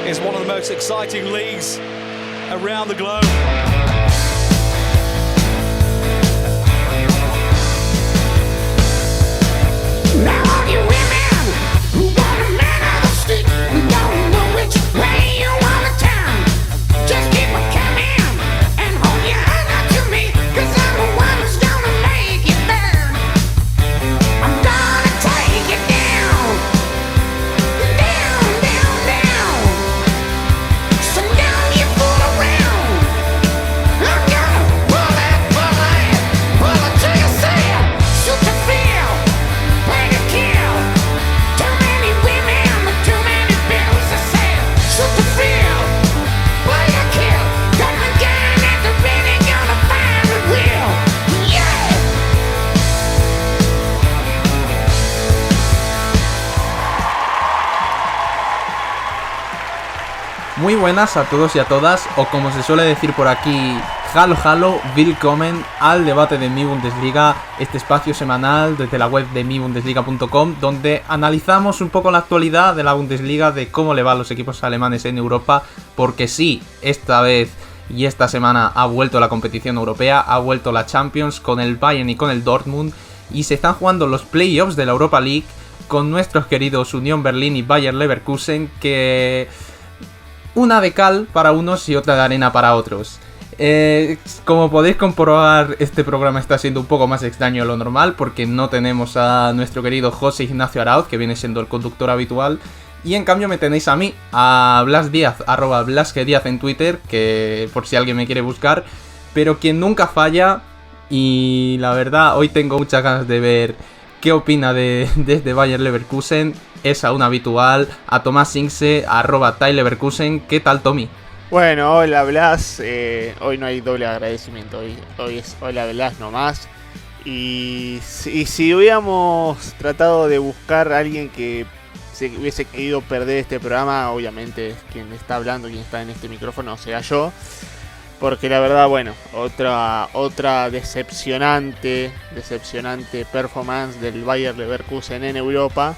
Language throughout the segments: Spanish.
is one of the most exciting leagues around the globe. Now all you women who want a man on the street, who don't know which way you wanna turn, just keep it coming and hold your hand out to me, 'cause I'm the one who's gonna make it burn. I'm gonna take it down, down, down, down. So don't you fool around. I'm gonna pull that till you say it. Shoot to feel, play to kill. Too many women, but too many bills to sell. Shoot to feel, play to kill. Gun and gun at the ready, gonna find the will. Yeah! Muy buenas a todos y a todas, o como se suele decir por aquí, hallo, willkommen al debate de Mi Bundesliga, este espacio semanal desde la web de mibundesliga.com, donde analizamos un poco la actualidad de la Bundesliga, de cómo le va a los equipos alemanes en Europa, porque sí, esta vez y esta semana ha vuelto la competición europea, ha vuelto la Champions con el Bayern y con el Dortmund, y se están jugando los playoffs de la Europa League con nuestros queridos Unión Berlín y Bayer Leverkusen, que una de cal para unos y otra de arena para otros. Como podéis comprobar, este programa está siendo un poco más extraño de lo normal, porque no tenemos a nuestro querido José Ignacio Arauz, que viene siendo el conductor habitual, y en cambio me tenéis a mí, a Blas Díaz, @BlasqueDíaz en Twitter, que por si alguien me quiere buscar, pero quien nunca falla, y la verdad hoy tengo muchas ganas de ver qué opina desde Bayer Leverkusen. Es aún habitual, a Tomás Ince, @TyLeverkusen. ¿Qué tal, Tommy? Bueno, hola Blas, hoy no hay doble agradecimiento, hoy es hola Blas nomás. Y si hubiéramos tratado de buscar a alguien que se hubiese querido perder este programa, obviamente quien está hablando, quien está en este micrófono, sea yo. Porque la verdad, bueno, otra decepcionante performance del Bayer Leverkusen en Europa,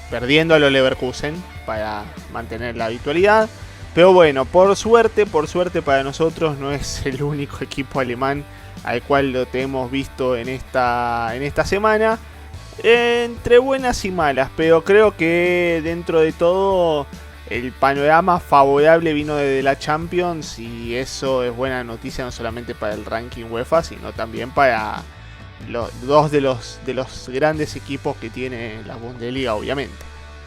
perdiendo a los Leverkusen para mantener la habitualidad. Pero bueno, por suerte para nosotros no es el único equipo alemán al cual lo tenemos visto en esta semana. Entre buenas y malas, pero creo que dentro de todo el panorama favorable vino desde la Champions, y eso es buena noticia no solamente para el ranking UEFA, sino también para dos de los grandes equipos que tiene la Bundesliga, obviamente.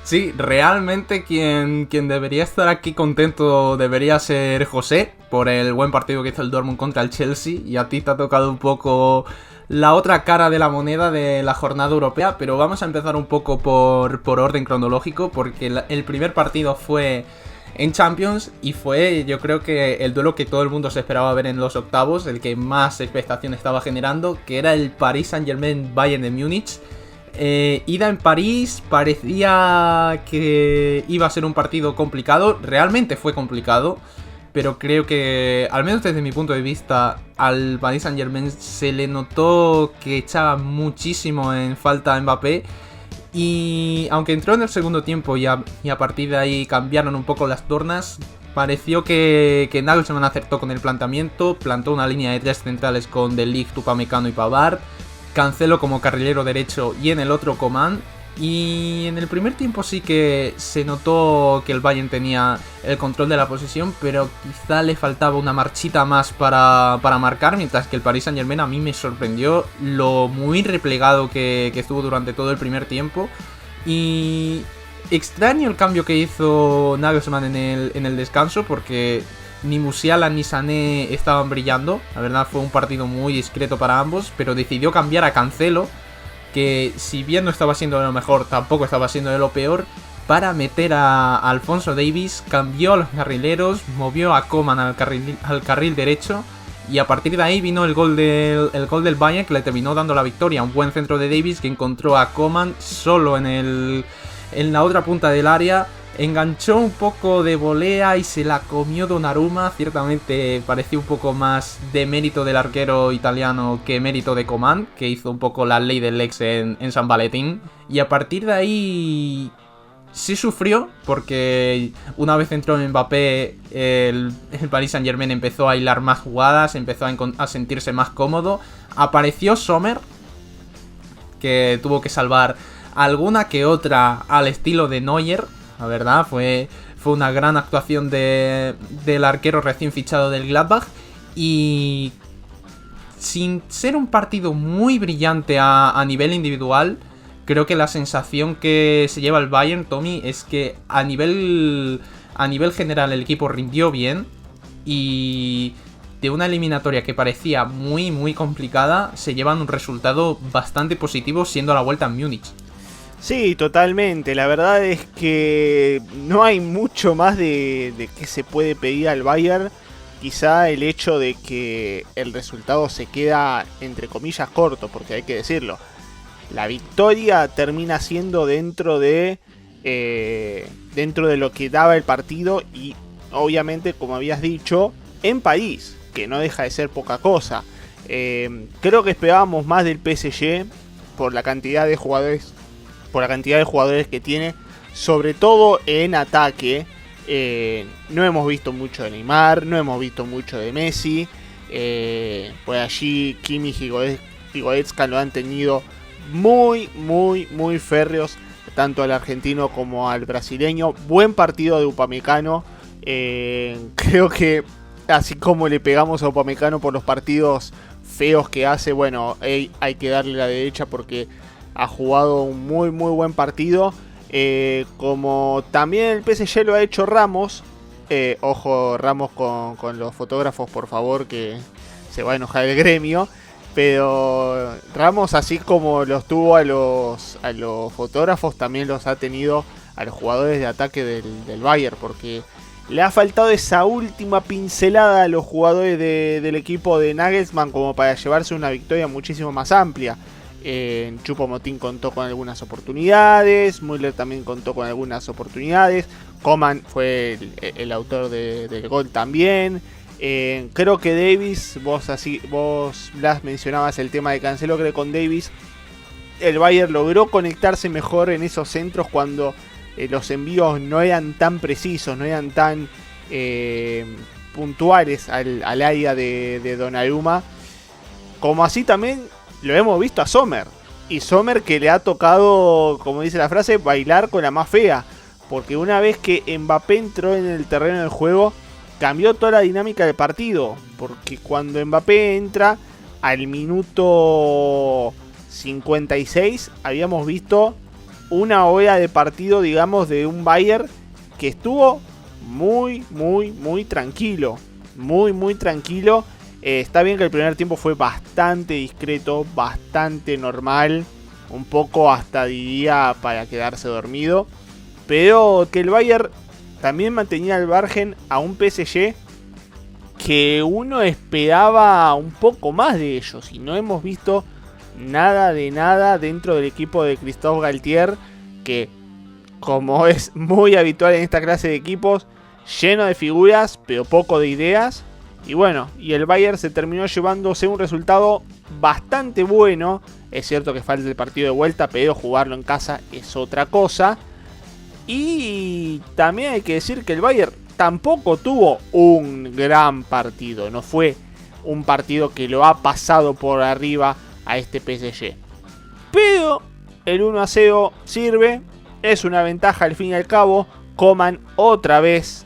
Sí, realmente quien debería estar aquí contento debería ser José, por el buen partido que hizo el Dortmund contra el Chelsea, y a ti te ha tocado un poco la otra cara de la moneda de la jornada europea, pero vamos a empezar un poco por orden cronológico, porque el primer partido fue en Champions y fue, yo creo que el duelo que todo el mundo se esperaba ver en los octavos, el que más expectación estaba generando, que era el Paris Saint-Germain-Bayern de Múnich. Ida en París, parecía que iba a ser un partido complicado, realmente fue complicado, pero creo que, al menos desde mi punto de vista, al Paris Saint-Germain se le notó que echaba muchísimo en falta a Mbappé, y aunque entró en el segundo tiempo y a partir de ahí cambiaron un poco las tornas, pareció que Nagelsmann acertó con el planteamiento, plantó una línea de tres centrales con De Ligt, Upamecano y Pavard, Cancelo como carrilero derecho y en el otro Coman. Y en el primer tiempo sí que se notó que el Bayern tenía el control de la posesión, pero quizá le faltaba una marchita más para marcar, mientras que el Paris Saint-Germain a mí me sorprendió lo muy replegado que estuvo durante todo el primer tiempo. Y extraño el cambio que hizo Nagelsmann en el descanso, porque ni Musiala ni Sané estaban brillando. La verdad fue un partido muy discreto para ambos, pero decidió cambiar a Cancelo, que si bien no estaba siendo de lo mejor, tampoco estaba siendo de lo peor, para meter a Alphonso Davies, cambió a los carrileros, movió a Coman al carril derecho, y a partir de ahí vino el gol del Bayern, que le terminó dando la victoria. Un buen centro de Davies que encontró a Coman solo en la otra punta del área, enganchó un poco de volea y se la comió Donnarumma. Ciertamente pareció un poco más de mérito del arquero italiano que mérito de Coman, que hizo un poco la ley del ex en San Valentín. Y a partir de ahí sí sufrió, porque una vez entró Mbappé, el Paris Saint-Germain empezó a hilar más jugadas, empezó a sentirse más cómodo. Apareció Sommer, que tuvo que salvar alguna que otra al estilo de Neuer, la verdad, fue una gran actuación del arquero recién fichado del Gladbach. Y sin ser un partido muy brillante a nivel individual, creo que la sensación que se lleva el Bayern, Tommy, es que a nivel general el equipo rindió bien, y de una eliminatoria que parecía muy muy complicada se llevan un resultado bastante positivo, siendo la vuelta en Múnich. Sí, totalmente. La verdad es que no hay mucho más de qué se puede pedir al Bayern. Quizá el hecho de que el resultado se queda, entre comillas, corto, porque hay que decirlo. La victoria termina siendo dentro de lo que daba el partido, y obviamente, como habías dicho, en París, que no deja de ser poca cosa. Creo que esperábamos más del PSG por la cantidad de jugadores que tiene, sobre todo en ataque. No hemos visto mucho de Neymar, no hemos visto mucho de Messi. Pues allí Kimmich y Goretzka lo han tenido muy férreos, tanto al argentino como al brasileño. Buen partido de Upamecano. Creo que así como le pegamos a Upamecano por los partidos feos que hace, bueno, hay que darle la derecha porque ha jugado un muy buen partido. Como también el PSG lo ha hecho Ramos. Ojo, Ramos con los fotógrafos, por favor, que se va a enojar el gremio. Pero Ramos, así como los tuvo a los fotógrafos, también los ha tenido a los jugadores de ataque del Bayern, porque le ha faltado esa última pincelada a los jugadores del equipo de Nagelsmann como para llevarse una victoria muchísimo más amplia. Choupo-Moting contó con algunas oportunidades, Müller también contó con algunas oportunidades, Coman fue el autor del gol también. Creo que Davis, vos Blas mencionabas el tema de Cancelo, creo que con Davis el Bayern logró conectarse mejor en esos centros cuando los envíos no eran tan precisos, no eran tan puntuales al área de Donnarumma, como así también lo hemos visto a Sommer. Y Sommer, que le ha tocado, como dice la frase, bailar con la más fea. Porque una vez que Mbappé entró en el terreno del juego, cambió toda la dinámica del partido. Porque cuando Mbappé entra, al minuto 56, habíamos visto una hora de partido, digamos, de un Bayern que estuvo muy tranquilo. Muy tranquilo. Está bien que el primer tiempo fue bastante discreto, bastante normal, un poco hasta diría para quedarse dormido, pero que el Bayern también mantenía al margen a un PSG que uno esperaba un poco más de ellos, y no hemos visto nada de nada dentro del equipo de Christophe Galtier, que, como es muy habitual en esta clase de equipos, lleno de figuras pero poco de ideas. Y bueno, y el Bayern se terminó llevándose un resultado bastante bueno. Es cierto que falta el partido de vuelta, pero jugarlo en casa es otra cosa. Y también hay que decir que el Bayern tampoco tuvo un gran partido. No fue un partido que lo ha pasado por arriba a este PSG. Pero el 1-0 sirve, es una ventaja al fin y al cabo. Coman otra vez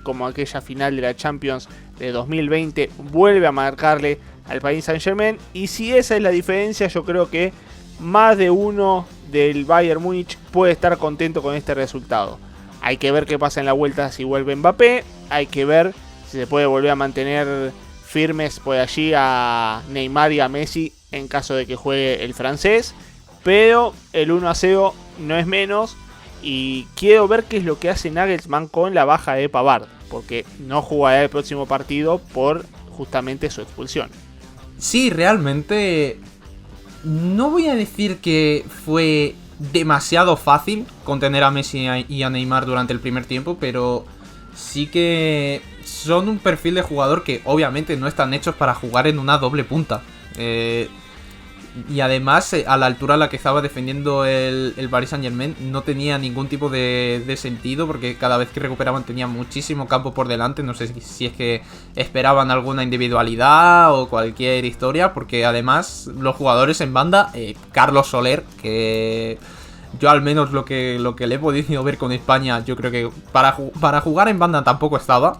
como aquella final de la Champions de 2020, vuelve a marcarle al Paris Saint-Germain. Y si esa es la diferencia, yo creo que más de uno del Bayern Múnich puede estar contento con este resultado. Hay que ver qué pasa en la vuelta si vuelve Mbappé. Hay que ver si se puede volver a mantener firmes por allí a Neymar y a Messi en caso de que juegue el francés. Pero el 1-0 no es menos. Y quiero ver qué es lo que hace Nagelsmann con la baja de Pavard, porque no jugará el próximo partido por justamente su expulsión. Sí, realmente no voy a decir que fue demasiado fácil contener a Messi y a Neymar durante el primer tiempo, pero sí que son un perfil de jugador que obviamente no están hechos para jugar en una doble punta. Y además, a la altura a la que estaba defendiendo el Paris Saint-Germain, no tenía ningún tipo de sentido, porque cada vez que recuperaban tenía muchísimo campo por delante. No sé si es que esperaban alguna individualidad o cualquier historia, porque además los jugadores en banda, Carlos Soler, que yo al menos lo que le he podido ver con España, yo creo que para jugar en banda tampoco estaba.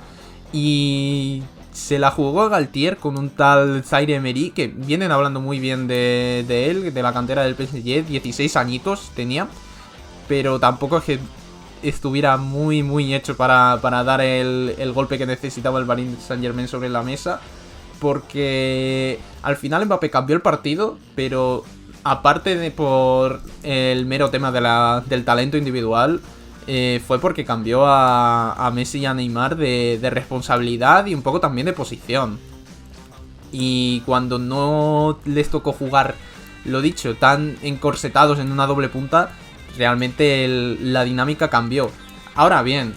Y se la jugó Galtier con un tal Zaire Emery, que vienen hablando muy bien de él, de la cantera del PSG. 16 añitos tenía, pero tampoco es que estuviera muy hecho para dar el golpe que necesitaba el Paris Saint-Germain sobre la mesa, porque al final Mbappé cambió el partido, pero aparte de por el mero tema del talento individual, fue porque cambió a Messi y a Neymar de responsabilidad y un poco también de posición. Y cuando no les tocó jugar, lo dicho, tan encorsetados en una doble punta, realmente la dinámica cambió. Ahora bien,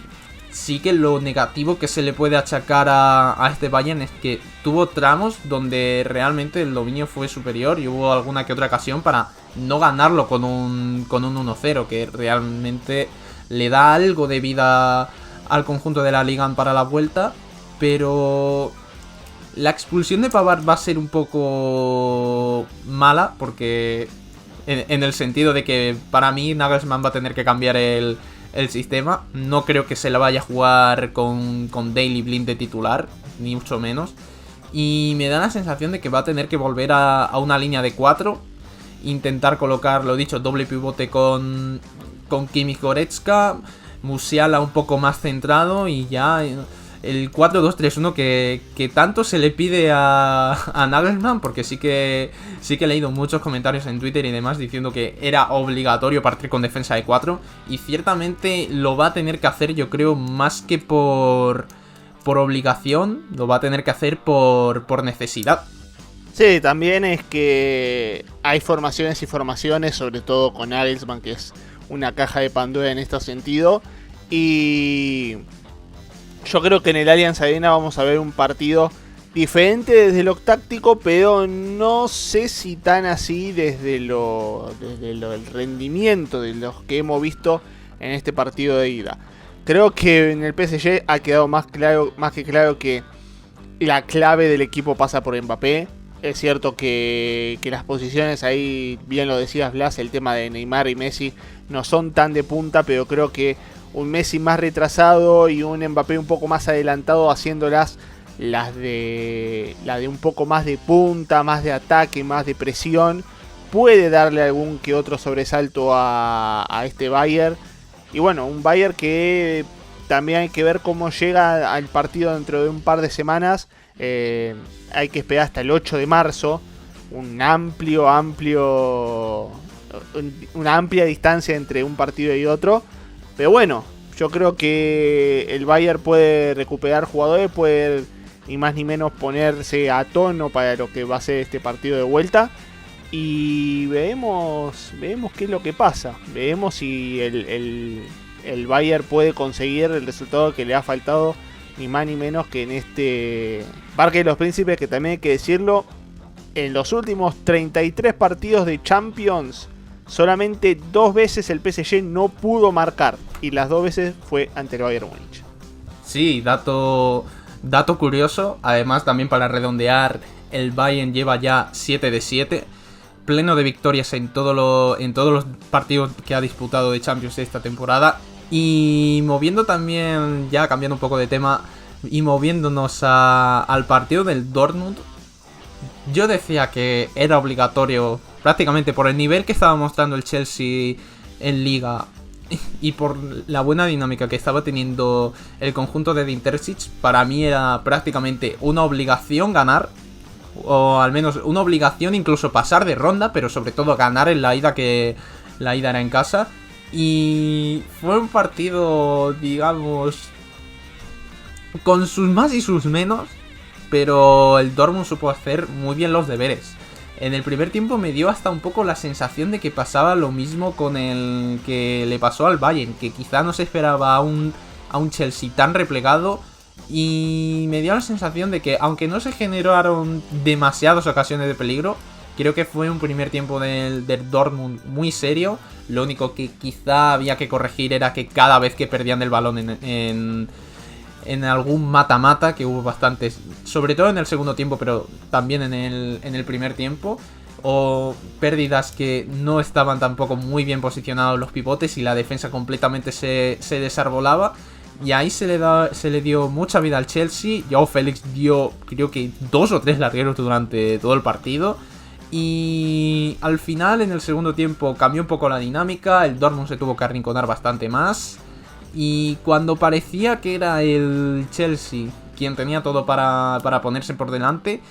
sí que lo negativo que se le puede achacar a este Bayern es que tuvo tramos donde realmente el dominio fue superior y hubo alguna que otra ocasión para no ganarlo con un 1-0, que realmente le da algo de vida al conjunto de la Liga para la vuelta. Pero la expulsión de Pavard va a ser un poco mala, porque en el sentido de que para mí Nagelsmann va a tener que cambiar el sistema. No creo que se la vaya a jugar con Daley Blind de titular, ni mucho menos. Y me da la sensación de que va a tener que volver a una línea de 4. Intentar colocar, lo dicho, doble pivote con Kimmich Goretzka, Musiala un poco más centrado, y ya el 4-2-3-1 que tanto se le pide a Nagelsmann, porque sí que he leído muchos comentarios en Twitter y demás diciendo que era obligatorio partir con defensa de 4, y ciertamente lo va a tener que hacer, yo creo, más que por obligación, lo va a tener que hacer por necesidad. Sí, también es que hay formaciones y formaciones, sobre todo con Nagelsmann, que es una caja de Pandora en este sentido. Y yo creo que en el Allianz Arena vamos a ver un partido diferente desde lo táctico, pero no sé si tan así desde el rendimiento de los que hemos visto en este partido de ida. Creo que en el PSG ha quedado más que claro que la clave del equipo pasa por Mbappé. Es cierto que las posiciones ahí, bien lo decías Blas, el tema de Neymar y Messi no son tan de punta, pero creo que un Messi más retrasado y un Mbappé un poco más adelantado haciéndolas la de un poco más de punta, más de ataque, más de presión, puede darle algún que otro sobresalto a este Bayern. Y bueno, un Bayern que también hay que ver cómo llega al partido dentro de un par de semanas. Hay que esperar hasta el 8 de marzo, una amplia distancia entre un partido y otro. Pero bueno, yo creo que el Bayern puede recuperar jugadores, puede ni más ni menos ponerse a tono para lo que va a ser este partido de vuelta. Y veremos qué es lo que pasa. Veremos si el Bayern puede conseguir el resultado que le ha faltado, ni más ni menos que en este Parque de los Príncipes, que también hay que decirlo, en los últimos 33 partidos de Champions, solamente 2 veces el PSG no pudo marcar, y las 2 veces fue ante el Bayern Múnich. Sí, dato curioso. Además, también para redondear, el Bayern lleva ya 7 de 7, pleno de victorias en todos los partidos que ha disputado de Champions esta temporada. Y moviendo también, ya cambiando un poco de tema, y moviéndonos al partido del Dortmund, yo decía que era obligatorio, prácticamente por el nivel que estaba mostrando el Chelsea en Liga y por la buena dinámica que estaba teniendo el conjunto de Edin Terzic. Para mí era prácticamente una obligación ganar, o al menos una obligación incluso pasar de ronda, pero sobre todo ganar en la ida, que la ida era en casa. Y fue un partido, digamos, con sus más y sus menos, pero el Dortmund supo hacer muy bien los deberes. En el primer tiempo me dio hasta un poco la sensación de que pasaba lo mismo con el que le pasó al Bayern, que quizá no se esperaba a un Chelsea tan replegado, y me dio la sensación de que, aunque no se generaron demasiadas ocasiones de peligro, Creo que fue un primer tiempo del Dortmund muy serio. Lo único que quizá había que corregir era que cada vez que perdían el balón en algún mata-mata, que hubo bastantes, sobre todo en el segundo tiempo, pero también en el primer tiempo, o pérdidas que no estaban tampoco muy bien posicionados los pivotes y la defensa completamente se desarbolaba. Y ahí se le dio mucha vida al Chelsea. Joao Félix dio, creo que 2 o 3 largueros durante todo el partido. Y al final, en el segundo tiempo, cambió un poco la dinámica. El Dortmund se tuvo que arrinconar bastante más. Y cuando parecía que era el Chelsea quien tenía todo para ponerse por delante,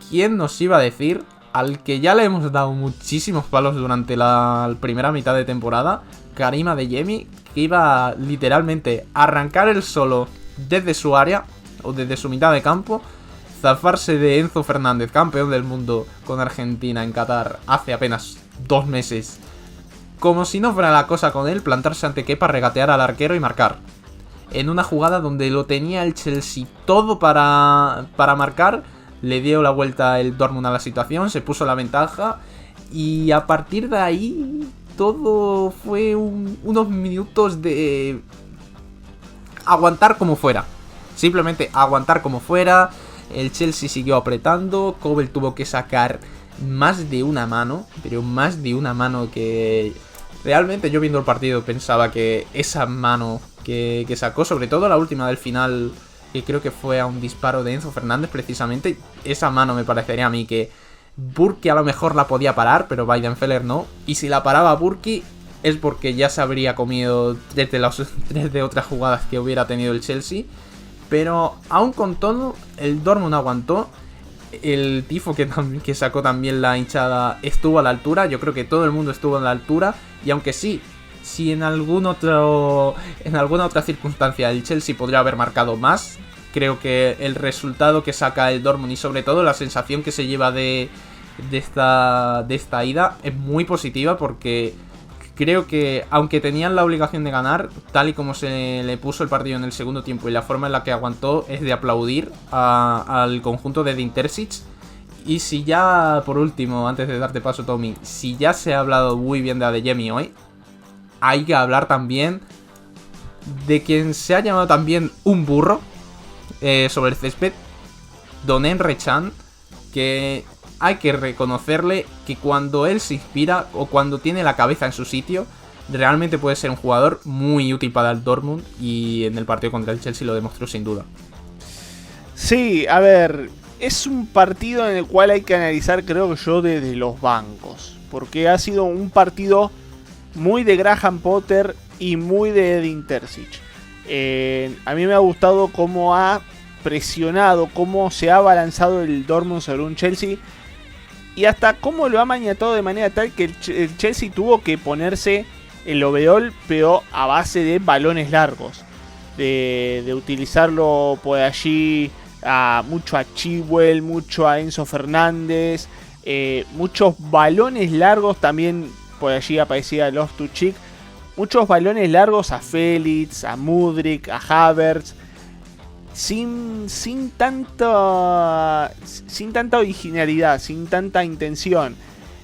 ¿quién nos iba a decir? Al que ya le hemos dado muchísimos palos durante la primera mitad de temporada, Karim Adeyemi, que iba literalmente a arrancar el solo desde su área, o desde su mitad de campo, zafarse de Enzo Fernández, campeón del mundo con Argentina en Qatar hace apenas 2 meses. Como si no fuera la cosa con él, plantarse ante Kepa, regatear al arquero y marcar. En una jugada donde lo tenía el Chelsea todo para marcar, le dio la vuelta el Dortmund a la situación, se puso la ventaja y a partir de ahí todo fue unos minutos de aguantar como fuera. Simplemente aguantar como fuera. El Chelsea siguió apretando. Kobel tuvo que sacar más de una mano, pero más de una mano que realmente yo viendo el partido pensaba que esa mano que sacó, sobre todo la última del final, que creo que fue a un disparo de Enzo Fernández precisamente, esa mano me parecería a mí que Burki a lo mejor la podía parar, pero Weidenfeller no. Y si la paraba Burki es porque ya se habría comido 3 de otras jugadas que hubiera tenido el Chelsea. Pero aún con todo, el Dortmund aguantó. El tifo que sacó también la hinchada estuvo a la altura. Yo creo que todo el mundo estuvo a la altura. Y aunque sí, si en alguna otra circunstancia el Chelsea podría haber marcado más, creo que el resultado que saca el Dortmund y sobre todo la sensación que se lleva de esta ida es muy positiva, porque creo que aunque tenían la obligación de ganar, tal y como se le puso el partido en el segundo tiempo y la forma en la que aguantó, es de aplaudir al conjunto de Edin Terzic. Y si ya, por último, antes de darte paso, Tommy, si ya se ha hablado muy bien de Adeyemi hoy, hay que hablar también de quien se ha llamado también un burro sobre el césped, Don Emre Can, que hay que reconocerle que cuando él se inspira o cuando tiene la cabeza en su sitio, realmente puede ser un jugador muy útil para el Dortmund, y en el partido contra el Chelsea lo demostró sin duda. Sí, a ver, es un partido en el cual hay que analizar, creo yo, desde los bancos, porque ha sido un partido muy de Graham Potter y muy de Edin Terzic. A mí me ha gustado cómo ha presionado, cómo se ha balanzado el Dortmund sobre un Chelsea, y hasta cómo lo ha maniatado de manera tal que el Chelsea tuvo que ponerse el overall, pero a base de balones largos, de utilizarlo por allí mucho a Chilwell, mucho a Enzo Fernández, muchos balones largos. También por allí aparecía Loftus-Cheek, muchos balones largos a Félix, a Mudryk, a Havertz, sin tanta originalidad, sin tanta intención.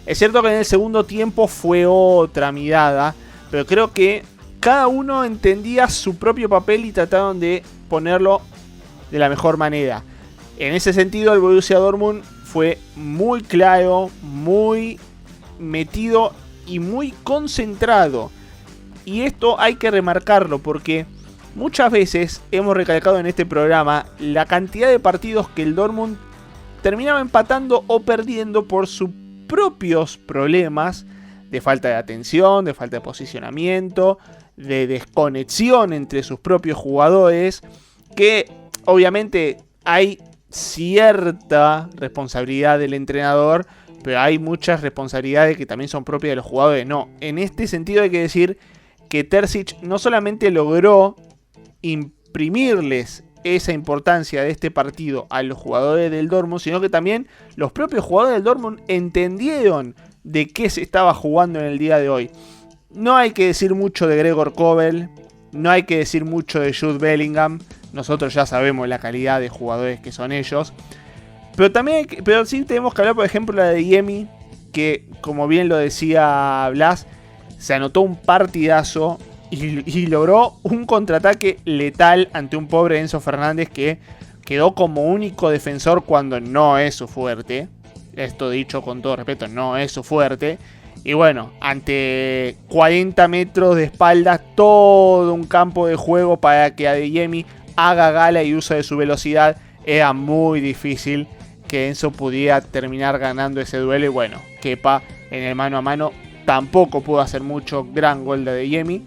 Es cierto que en el segundo tiempo fue otra mirada, pero creo que cada uno entendía su propio papel y trataron de ponerlo de la mejor manera. En ese sentido, el Borussia Dortmund fue muy claro, muy metido y muy concentrado. Y esto hay que remarcarlo, porque muchas veces hemos recalcado en este programa la cantidad de partidos que el Dortmund terminaba empatando o perdiendo por sus propios problemas de falta de atención, de falta de posicionamiento, de desconexión entre sus propios jugadores, que obviamente hay cierta responsabilidad del entrenador, pero hay muchas responsabilidades que también son propias de los jugadores. No, en este sentido hay que decir que Terzic no solamente logró imprimirles esa importancia de este partido a los jugadores del Dortmund, sino que también los propios jugadores del Dortmund entendieron de qué se estaba jugando en el día de hoy. No hay que decir mucho de Gregor Kobel, no hay que decir mucho de Jude Bellingham, nosotros ya sabemos la calidad de jugadores que son ellos, Pero sí tenemos que hablar, por ejemplo, la de Yemi, que como bien lo decía Blas, se anotó un partidazo y logró un contraataque letal ante un pobre Enzo Fernández que quedó como único defensor cuando no es su fuerte. Esto dicho con todo respeto, no es su fuerte. Y bueno, ante 40 metros de espaldas, todo un campo de juego para que Adeyemi haga gala y uso de su velocidad, era muy difícil que Enzo pudiera terminar ganando ese duelo. Y bueno, Kepa en el mano a mano tampoco pudo hacer mucho. Gran gol de Adeyemi.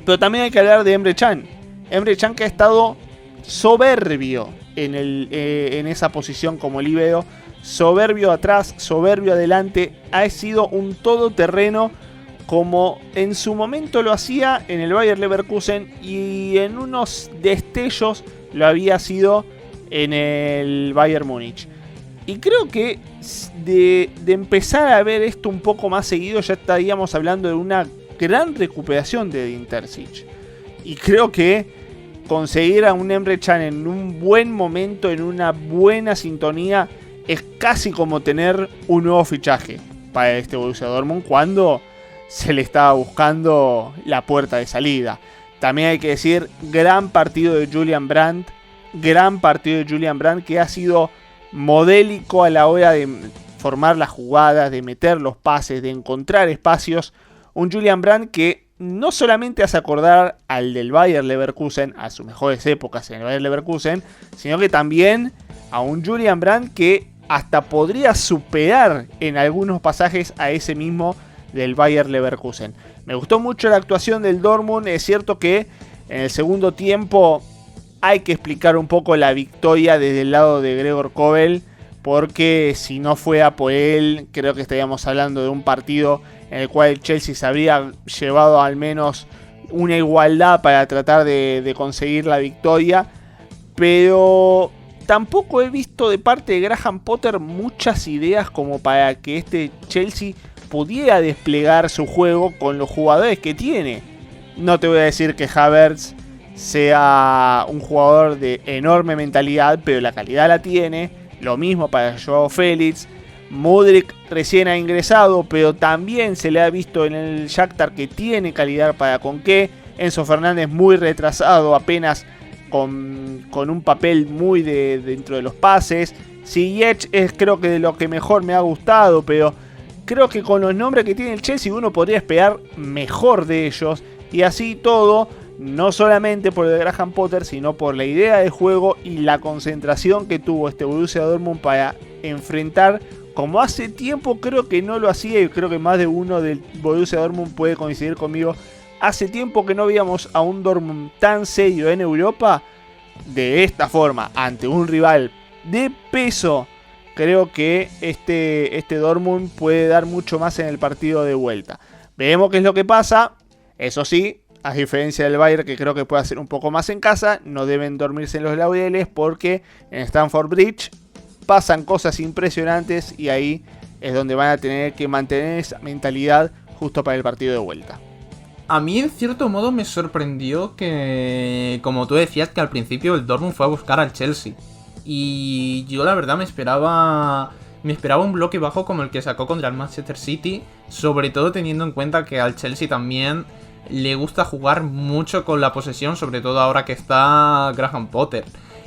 Pero también hay que hablar de Emre Can. Emre Can, que ha estado soberbio en esa posición como líbero. Soberbio atrás, soberbio adelante. Ha sido un todoterreno como en su momento lo hacía en el Bayer Leverkusen y en unos destellos lo había sido en el Bayern Múnich. Y creo que de empezar a ver esto un poco más seguido, ya estaríamos hablando de una gran recuperación de Edin Terzic. Y creo que conseguir a un Emre Can en un buen momento, en una buena sintonía, es casi como tener un nuevo fichaje para este Borussia Dortmund cuando se le estaba buscando la puerta de salida. También hay que decir, gran partido de Julian Brandt. Gran partido de Julian Brandt, que ha sido modélico a la hora de formar las jugadas, de meter los pases, de encontrar espacios. Un Julian Brandt que no solamente hace acordar al del Bayer Leverkusen, a sus mejores épocas en el Bayer Leverkusen, sino que también a un Julian Brandt que hasta podría superar en algunos pasajes a ese mismo del Bayer Leverkusen. Me gustó mucho la actuación del Dortmund. Es cierto que en el segundo tiempo hay que explicar un poco la victoria desde el lado de Gregor Kobel, porque si no fuera por él, creo que estaríamos hablando de un partido en el cual el Chelsea se habría llevado al menos una igualdad para tratar de conseguir la victoria. Pero tampoco he visto de parte de Graham Potter muchas ideas como para que este Chelsea pudiera desplegar su juego con los jugadores que tiene. No te voy a decir que Havertz sea un jugador de enorme mentalidad, pero la calidad la tiene. Lo mismo para Joao Félix. Mudryk recién ha ingresado, pero también se le ha visto en el Shakhtar que tiene calidad para con qué. Enzo Fernández muy retrasado, apenas con un papel muy dentro de los pases. Ziyech es creo que de lo que mejor me ha gustado, pero creo que con los nombres que tiene el Chelsea uno podría esperar mejor de ellos. Y así todo, no solamente por el de Graham Potter, sino por la idea de juego y la concentración que tuvo este Borussia Dortmund para enfrentar, como hace tiempo creo que no lo hacía, y creo que más de uno del Borussia Dortmund puede coincidir conmigo. Hace tiempo que no veíamos a un Dortmund tan serio en Europa de esta forma, ante un rival de peso. Creo que este Dortmund puede dar mucho más en el partido de vuelta. Veremos qué es lo que pasa. Eso sí, a diferencia del Bayern, que creo que puede hacer un poco más en casa, no deben dormirse en los laureles, porque en Stamford Bridge pasan cosas impresionantes y ahí es donde van a tener que mantener esa mentalidad justo para el partido de vuelta. A mí en cierto modo me sorprendió que, como tú decías, que al principio el Dortmund fue a buscar al Chelsea. Y yo la verdad me esperaba un bloque bajo como el que sacó contra el Manchester City, sobre todo teniendo en cuenta que al Chelsea también le gusta jugar mucho con la posesión, sobre todo ahora que está Graham Potter.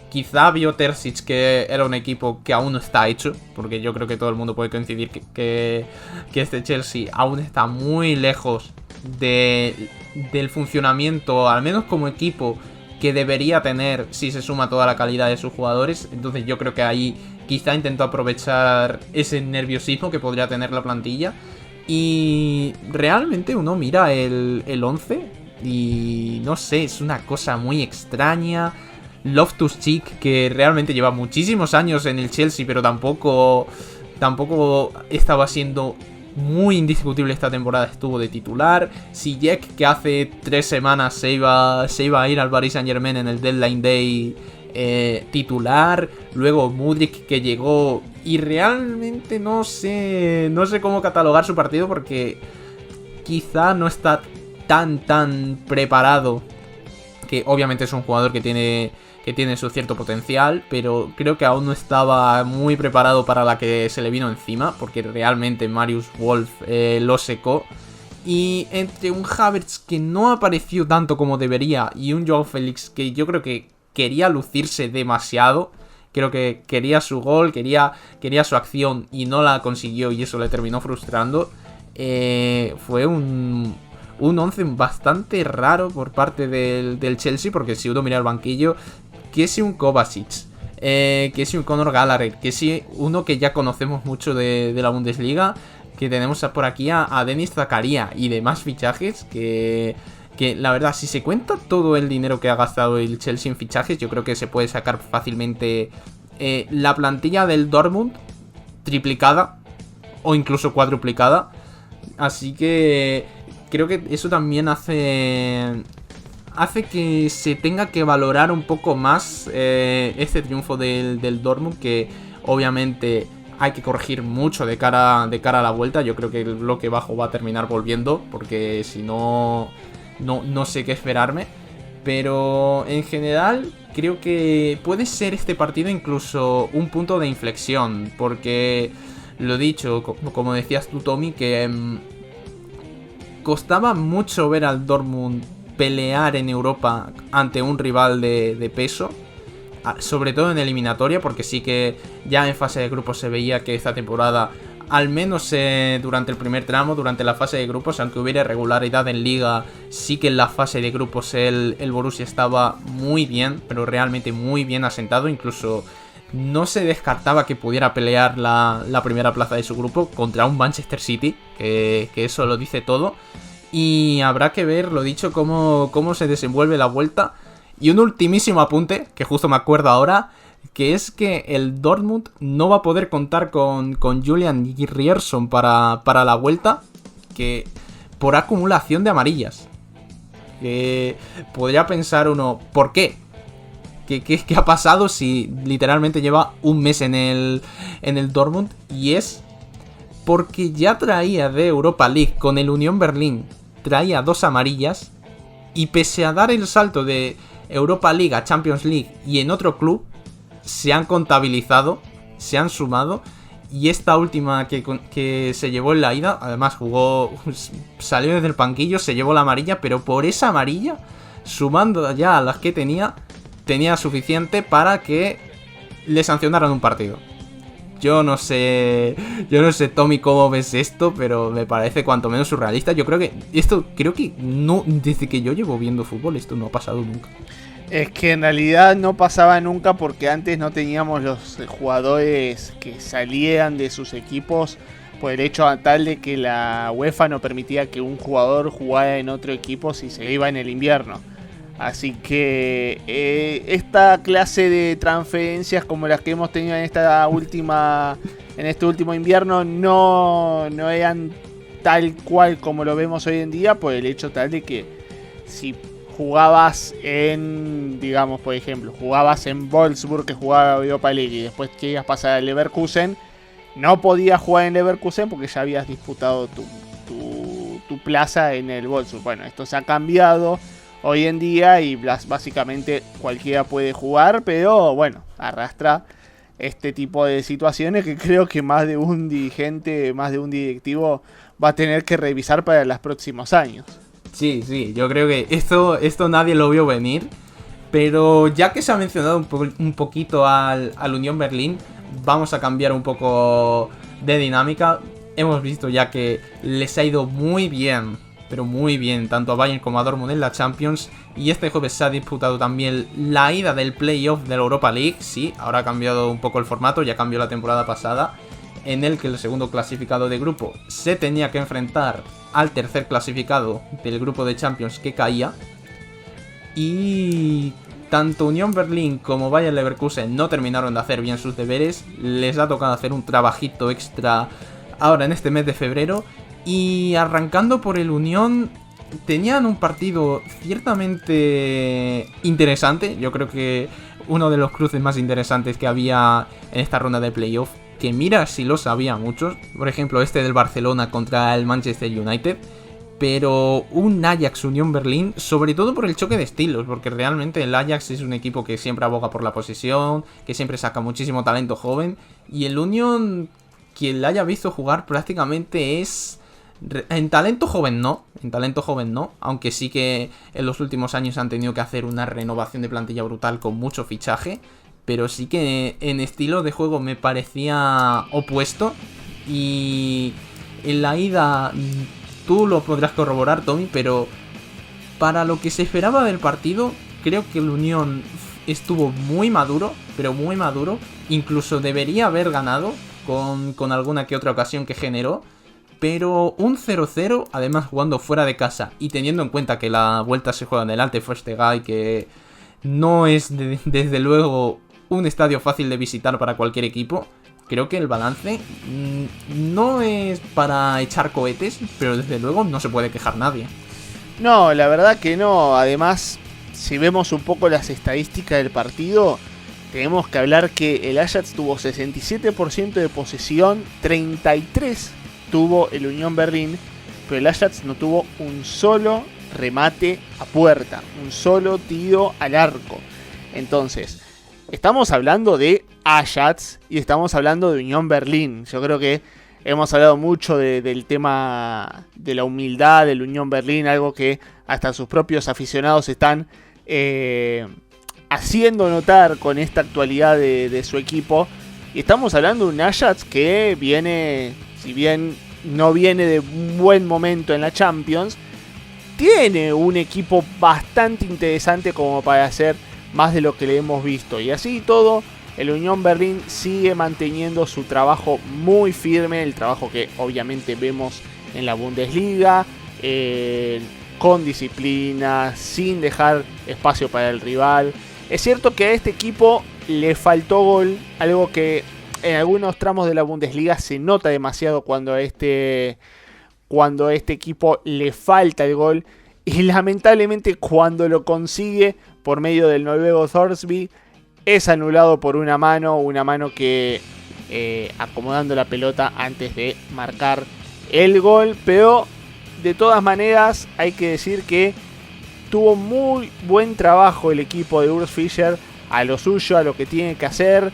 Quizá vio Terzic que era un equipo que aún no está hecho, porque yo creo que todo el mundo puede coincidir que este Chelsea aún está muy lejos del funcionamiento, al menos como equipo, que debería tener si se suma toda la calidad de sus jugadores. Entonces yo creo que ahí quizá intentó aprovechar ese nerviosismo que podría tener la plantilla. Y realmente uno mira el 11 y no sé, es una cosa muy extraña. Loftus-Cheek, que realmente lleva muchísimos años en el Chelsea, pero tampoco estaba siendo muy indiscutible esta temporada, estuvo de titular. Ziyech, que hace 3 semanas se iba a ir al Paris Saint-Germain en el Deadline Day, titular. Luego Mudryk, que llegó y realmente no sé cómo catalogar su partido, porque quizá no está tan preparado, que obviamente es un jugador que tiene tiene su cierto potencial, pero creo que aún no estaba muy preparado para la que se le vino encima, porque realmente Marius Wolf lo secó. Y entre un Havertz que no apareció tanto como debería y un Joao Félix que yo creo que quería lucirse demasiado, creo que quería su gol, quería su acción y no la consiguió y eso le terminó frustrando, fue un 11 bastante raro por parte del Chelsea, porque si uno mira el banquillo, que si un Kovacic, que si un Conor Gallagher, que si uno que ya conocemos mucho de la Bundesliga, que tenemos por aquí a Denis Zakaria y demás fichajes que la verdad, si se cuenta todo el dinero que ha gastado el Chelsea en fichajes, yo creo que se puede sacar fácilmente la plantilla del Dortmund triplicada o incluso cuadruplicada. Así que creo que eso también hace que se tenga que valorar un poco más este triunfo del Dortmund, que obviamente hay que corregir mucho de cara a la vuelta. Yo creo que el bloque bajo va a terminar volviendo, porque si no sé qué esperarme. Pero en general creo que puede ser este partido incluso un punto de inflexión, porque lo dicho, como decías tú, Tommy, que costaba mucho ver al Dortmund pelear en Europa ante un rival de peso, sobre todo en eliminatoria, porque sí que ya en fase de grupos se veía que esta temporada, al menos durante el primer tramo, durante la fase de grupos, aunque hubiera irregularidad en Liga, sí que en la fase de grupos el Borussia estaba muy bien, pero realmente muy bien asentado. Incluso no se descartaba que pudiera pelear la primera plaza de su grupo contra un Manchester City, que eso lo dice todo. Y habrá que ver, lo dicho, cómo se desenvuelve la vuelta. Y un ultimísimo apunte, que justo me acuerdo ahora, que es que el Dortmund no va a poder contar con Julian Ryerson para la vuelta, que por acumulación de amarillas. Que podría pensar uno, ¿por qué? ¿Qué ha pasado si literalmente lleva un mes en el Dortmund? Y es porque ya traía de Europa League con el Unión Berlín, traía 2 amarillas, y pese a dar el salto de Europa League a Champions League y en otro club, se han contabilizado, se han sumado, y esta última que se llevó en la ida, además salió desde el banquillo, se llevó la amarilla, pero por esa amarilla, sumando ya a las que tenía suficiente para que le sancionaran un partido. Yo no sé, Tommy, cómo ves esto, pero me parece cuanto menos surrealista. Yo creo que no, desde que yo llevo viendo fútbol, esto no ha pasado nunca. Es que en realidad no pasaba nunca, porque antes no teníamos los jugadores que salían de sus equipos por el hecho tal de que la UEFA no permitía que un jugador jugara en otro equipo si se iba en el invierno. Así que esta clase de transferencias como las que hemos tenido en este último invierno no eran tal cual como lo vemos hoy en día, por el hecho tal de que si jugabas digamos, por ejemplo, jugabas en Wolfsburg, que jugaba Europa League, y después querías pasar al Leverkusen, no podías jugar en Leverkusen porque ya habías disputado tu plaza en el Wolfsburg. Bueno, esto se ha cambiado hoy en día y básicamente cualquiera puede jugar, pero bueno, arrastra este tipo de situaciones que creo que más de un dirigente, más de un directivo va a tener que revisar para los próximos años. Sí, yo creo que esto nadie lo vio venir, pero ya que se ha mencionado un poquito al Unión Berlín, vamos a cambiar un poco de dinámica. Hemos visto ya que les ha ido muy bien, pero muy bien, tanto a Bayern como a Dortmund en la Champions, y este jueves se ha disputado también la ida del playoff de la Europa League. Sí, ahora ha cambiado un poco el formato, ya cambió la temporada pasada, en el que el segundo clasificado de grupo se tenía que enfrentar al tercer clasificado del grupo de Champions que caía, y tanto Unión Berlín como Bayer Leverkusen no terminaron de hacer bien sus deberes. Les ha tocado hacer un trabajito extra ahora en este mes de febrero. Y arrancando por el Unión, tenían un partido ciertamente interesante. Yo creo que uno de los cruces más interesantes que había en esta ronda de playoff, que mira si los había muchos. Por ejemplo, este del Barcelona contra el Manchester United. pero un Ajax Unión Berlín, sobre todo por el choque de estilos, porque realmente el Ajax es un equipo que siempre aboga por la posesión, que siempre saca muchísimo talento joven, y el Unión, quien la haya visto jugar prácticamente es... En talento joven no, aunque sí que en los últimos años han tenido que hacer una renovación de plantilla brutal con mucho fichaje, pero sí que en estilo de juego me parecía opuesto, y en la ida tú lo podrás corroborar, Tommy, pero para lo que se esperaba del partido, creo que el Unión estuvo muy maduro, pero muy maduro, incluso debería haber ganado con alguna que otra ocasión que generó. Pero un 0-0, además jugando fuera de casa y teniendo en cuenta que la vuelta se juega en el Alte Försterei, que no es desde luego un estadio fácil de visitar para cualquier equipo, creo que el balance no es para echar cohetes, pero desde luego no se puede quejar nadie. No, la verdad que no. Además, si vemos un poco las estadísticas del partido, tenemos que hablar que el Ajax tuvo 67% de posesión, 33% tuvo el Unión Berlín, pero el Ajax no tuvo un solo remate a puerta, un solo tiro al arco. Entonces, estamos hablando de Ajax y estamos hablando de Unión Berlín. Yo creo que hemos hablado mucho del tema de la humildad del Unión Berlín, algo que hasta sus propios aficionados están haciendo notar con esta actualidad de su equipo. Y estamos hablando de un Ajax que viene, si bien no viene de un buen momento en la Champions, tiene un equipo bastante interesante como para hacer más de lo que le hemos visto. Y así todo, el Unión Berlín sigue manteniendo su trabajo muy firme, el trabajo que obviamente vemos en la Bundesliga, con disciplina, sin dejar espacio para el rival. Es cierto que a este equipo le faltó gol, algo que en algunos tramos de la Bundesliga se nota demasiado cuando a este equipo le falta el gol. Y lamentablemente cuando lo consigue por medio del noruego Thorsby, es anulado por una mano que acomodando la pelota antes de marcar el gol. Pero de todas maneras hay que decir que tuvo muy buen trabajo el equipo de Urs Fischer a lo suyo, a lo que tiene que hacer.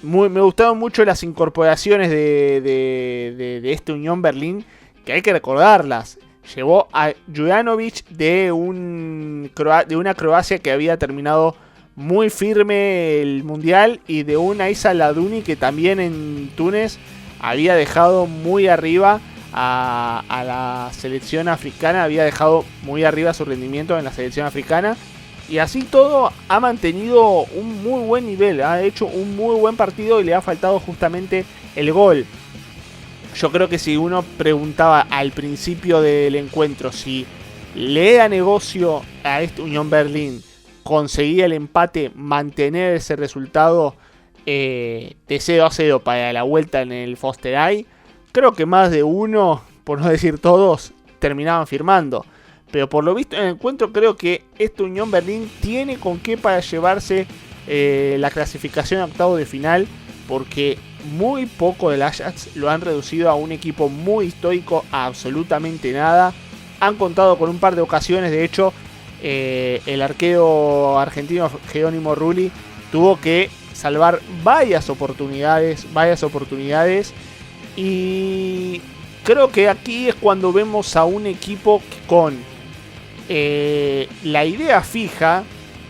Me gustaron mucho las incorporaciones de este Unión Berlín, que hay que recordarlas. Llevó a Juranovic de una Croacia que había terminado muy firme el Mundial, y de una Isa Laduni que también en Túnez había dejado muy arriba a la selección africana, había dejado muy arriba su rendimiento en la selección africana. Y así todo ha mantenido un muy buen nivel, ha hecho un muy buen partido y le ha faltado justamente el gol. Yo creo que si uno preguntaba al principio del encuentro si le da negocio a este Unión Berlín conseguir el empate, mantener ese resultado de 0-0 para la vuelta en el Försterei, creo que más de uno, por no decir todos, terminaban firmando. Pero por lo visto en el encuentro creo que este Unión Berlín tiene con qué para llevarse la clasificación a octavos de final, porque muy poco del Ajax lo han reducido a un equipo muy histórico a absolutamente nada. Han contado con un par de ocasiones, de hecho el arquero argentino Jerónimo Rulli tuvo que salvar varias oportunidades, y creo que aquí es cuando vemos a un equipo con la idea fija,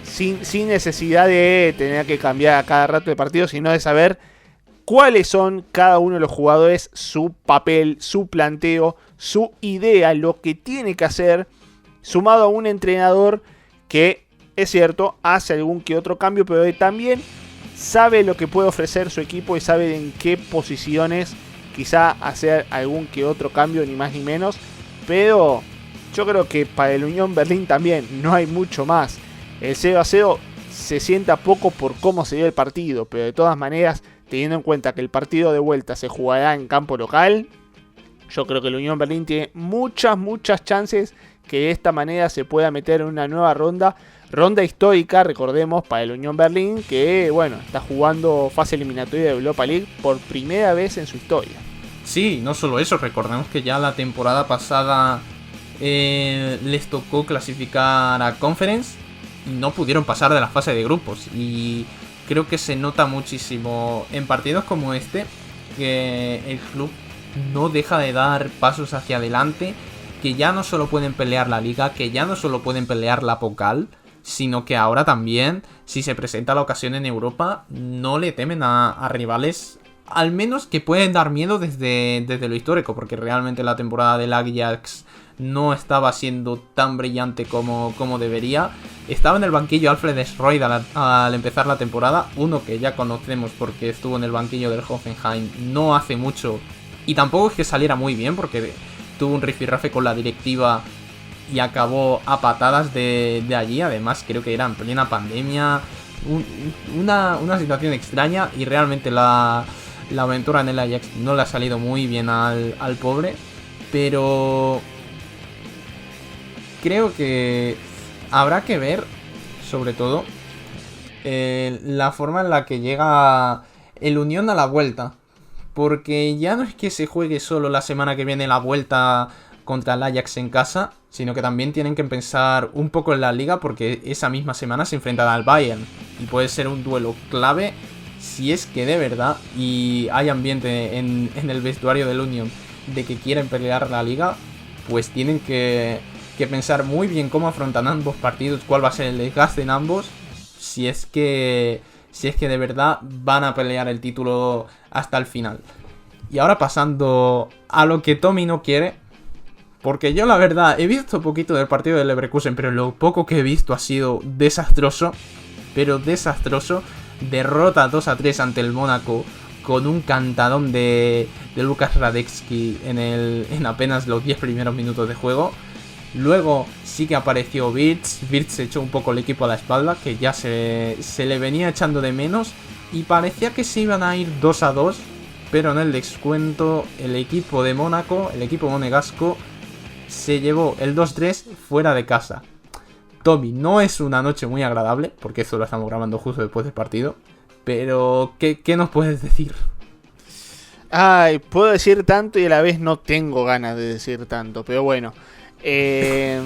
sin necesidad de tener que cambiar a cada rato de partido, sino de saber cuáles son cada uno de los jugadores, su papel, su planteo, su idea, lo que tiene que hacer, sumado a un entrenador que, es cierto, hace algún que otro cambio, pero también sabe lo que puede ofrecer su equipo y sabe en qué posiciones quizá hacer algún que otro cambio, ni más ni menos. Pero yo creo que para el Unión Berlín también no hay mucho más. El 0-0 se sienta poco por cómo se dio el partido, pero de todas maneras, teniendo en cuenta que el partido de vuelta se jugará en campo local, yo creo que el Unión Berlín tiene muchas chances que de esta manera se pueda meter en una nueva ronda histórica, recordemos, para el Unión Berlín, que bueno, está jugando fase eliminatoria de Europa League por primera vez en su historia. Sí, no solo eso, recordemos que ya la temporada pasada les tocó clasificar a Conference y no pudieron pasar de la fase de grupos. Y creo que se nota muchísimo en partidos como este que el club no deja de dar pasos hacia adelante, que ya no solo pueden pelear la liga, que ya no solo pueden pelear la Pokal, sino que ahora también, si se presenta la ocasión en Europa, no le temen a rivales, al menos que pueden dar miedo desde lo histórico, porque realmente la temporada del Ajax no estaba siendo tan brillante como debería. Estaba en el banquillo Alfred Schroid al empezar la temporada, uno que ya conocemos porque estuvo en el banquillo del Hoffenheim no hace mucho, y tampoco es que saliera muy bien, porque tuvo un rifirrafe con la directiva y acabó a patadas de allí. Además creo que era en plena pandemia, una situación extraña, y realmente la aventura en el Ajax no le ha salido muy bien al pobre. Pero creo que habrá que ver, sobre todo, la forma en la que llega el Unión a la vuelta. Porque ya no es que se juegue solo la semana que viene la vuelta contra el Ajax en casa, sino que también tienen que pensar un poco en la liga, porque esa misma semana se enfrentan al Bayern y puede ser un duelo clave si es que de verdad, y hay ambiente en el vestuario del Unión de que quieren pelear la liga, pues tienen que pensar muy bien cómo afrontan ambos partidos, cuál va a ser el desgaste en ambos, si es que de verdad van a pelear el título hasta el final. Y ahora pasando a lo que Tommy no quiere, porque yo la verdad he visto poquito del partido del Leverkusen, pero lo poco que he visto ha sido desastroso, pero desastroso. Derrota 2-3 ante el Mónaco con un cantadón de Lukas Hradecky en apenas los 10 primeros minutos de juego. Luego sí que apareció Wirtz se echó un poco el equipo a la espalda, que ya se le venía echando de menos, y parecía que se iban a ir 2-2, pero en el descuento el equipo de Mónaco, el equipo monegasco, se llevó el 2-3 fuera de casa. Tommy, no es una noche muy agradable, porque esto lo estamos grabando justo después del partido, pero ¿qué nos puedes decir? Ay, puedo decir tanto y a la vez no tengo ganas de decir tanto, pero bueno. De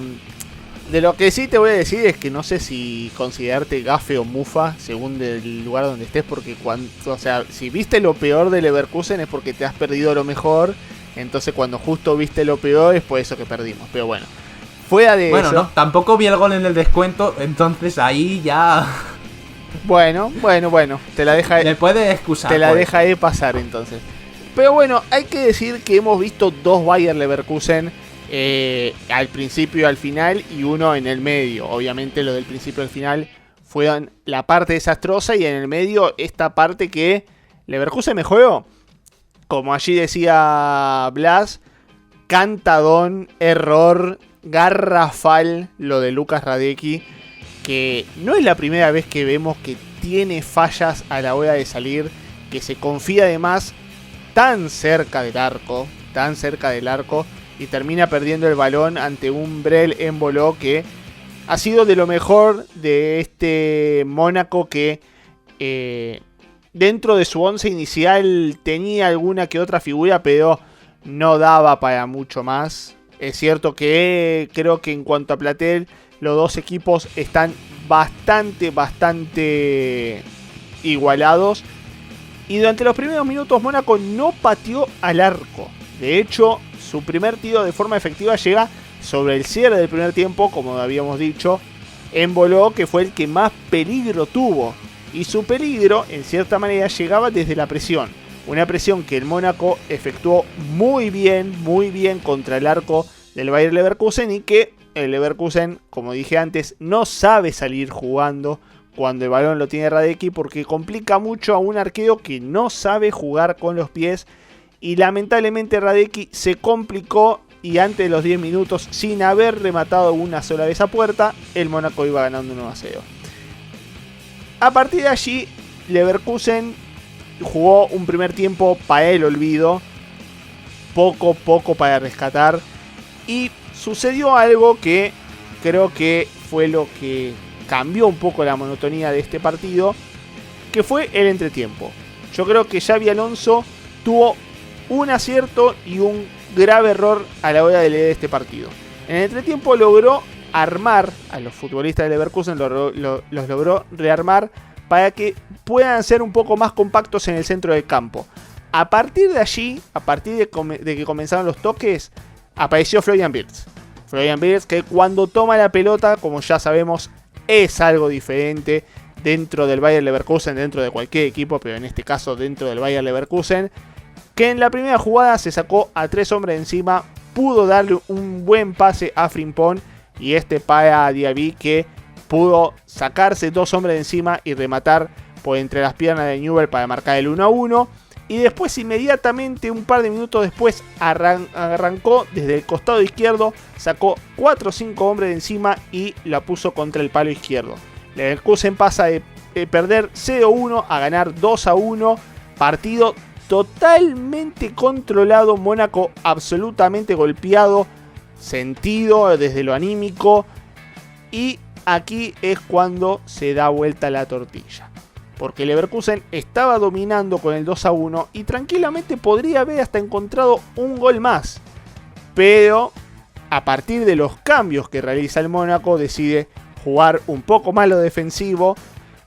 lo que sí te voy a decir es que no sé si considerarte gafe o mufa según el lugar donde estés, porque si viste lo peor de Leverkusen es porque te has perdido lo mejor, entonces cuando justo viste lo peor es por eso que perdimos, pero bueno. Fuera de eso... no, tampoco vi el gol en el descuento, entonces ahí ya... Bueno, te la deja... Me puedes excusar. Te la dejaré pasar entonces. Pero bueno, hay que decir que hemos visto dos Bayer Leverkusen al principio y al final, y uno en el medio. Obviamente lo del principio y al final fueron la parte desastrosa, y en el medio esta parte que Leverkusen mejoró. Como allí decía Blas, cantadón, error garrafal lo de Lukas Hradecky, que no es la primera vez que vemos que tiene fallas a la hora de salir, que se confía además tan cerca del arco, y termina perdiendo el balón ante un Brel Embolo que ha sido de lo mejor de este Mónaco, que dentro de su once inicial tenía alguna que otra figura, pero no daba para mucho más. Es cierto que creo que en cuanto a plantel, los dos equipos están bastante igualados. Y durante los primeros minutos Mónaco no pateó al arco. De hecho, su primer tiro de forma efectiva llega sobre el cierre del primer tiempo, como habíamos dicho, Embolo, que fue el que más peligro tuvo. Y su peligro, en cierta manera, llegaba desde la presión. Una presión que el Mónaco efectuó muy bien contra el arco del Bayer Leverkusen, y que el Leverkusen, como dije antes, no sabe salir jugando cuando el balón lo tiene Hradecky, porque complica mucho a un arquero que no sabe jugar con los pies. Y lamentablemente Hradecky se complicó, y antes de los 10 minutos, sin haber rematado una sola vez a puerta, el Mónaco iba ganando 1-0. A partir de allí, Leverkusen jugó un primer tiempo para el olvido, poco para rescatar, y sucedió algo que creo que fue lo que cambió un poco la monotonía de este partido, que fue el entretiempo. Yo creo que Xabi Alonso tuvo un acierto y un grave error a la hora de leer este partido. En el entretiempo logró armar a los futbolistas de Leverkusen, los logró rearmar para que puedan ser un poco más compactos en el centro del campo. A partir de allí, a partir de que comenzaron los toques, apareció Florian Wirtz. Florian Wirtz, que cuando toma la pelota, como ya sabemos, es algo diferente dentro del Bayer Leverkusen, dentro de cualquier equipo, pero en este caso dentro del Bayer Leverkusen, que en la primera jugada se sacó a 3 hombres encima, pudo darle un buen pase a Frimpong y para Diaby, que pudo sacarse 2 hombres de encima y rematar por entre las piernas de Newell para marcar el 1-1. Y después, inmediatamente, un par de minutos después, arrancó desde el costado izquierdo, sacó 4 o 5 hombres de encima y la puso contra el palo izquierdo. Leverkusen pasa de perder 0-1 a ganar 2-1. Partido totalmente controlado. Mónaco absolutamente golpeado, sentido desde lo anímico. Y aquí es cuando se da vuelta la tortilla. Porque Leverkusen estaba dominando con el 2-1 y tranquilamente podría haber hasta encontrado un gol más. Pero a partir de los cambios que realiza el Mónaco, decide jugar un poco más lo defensivo.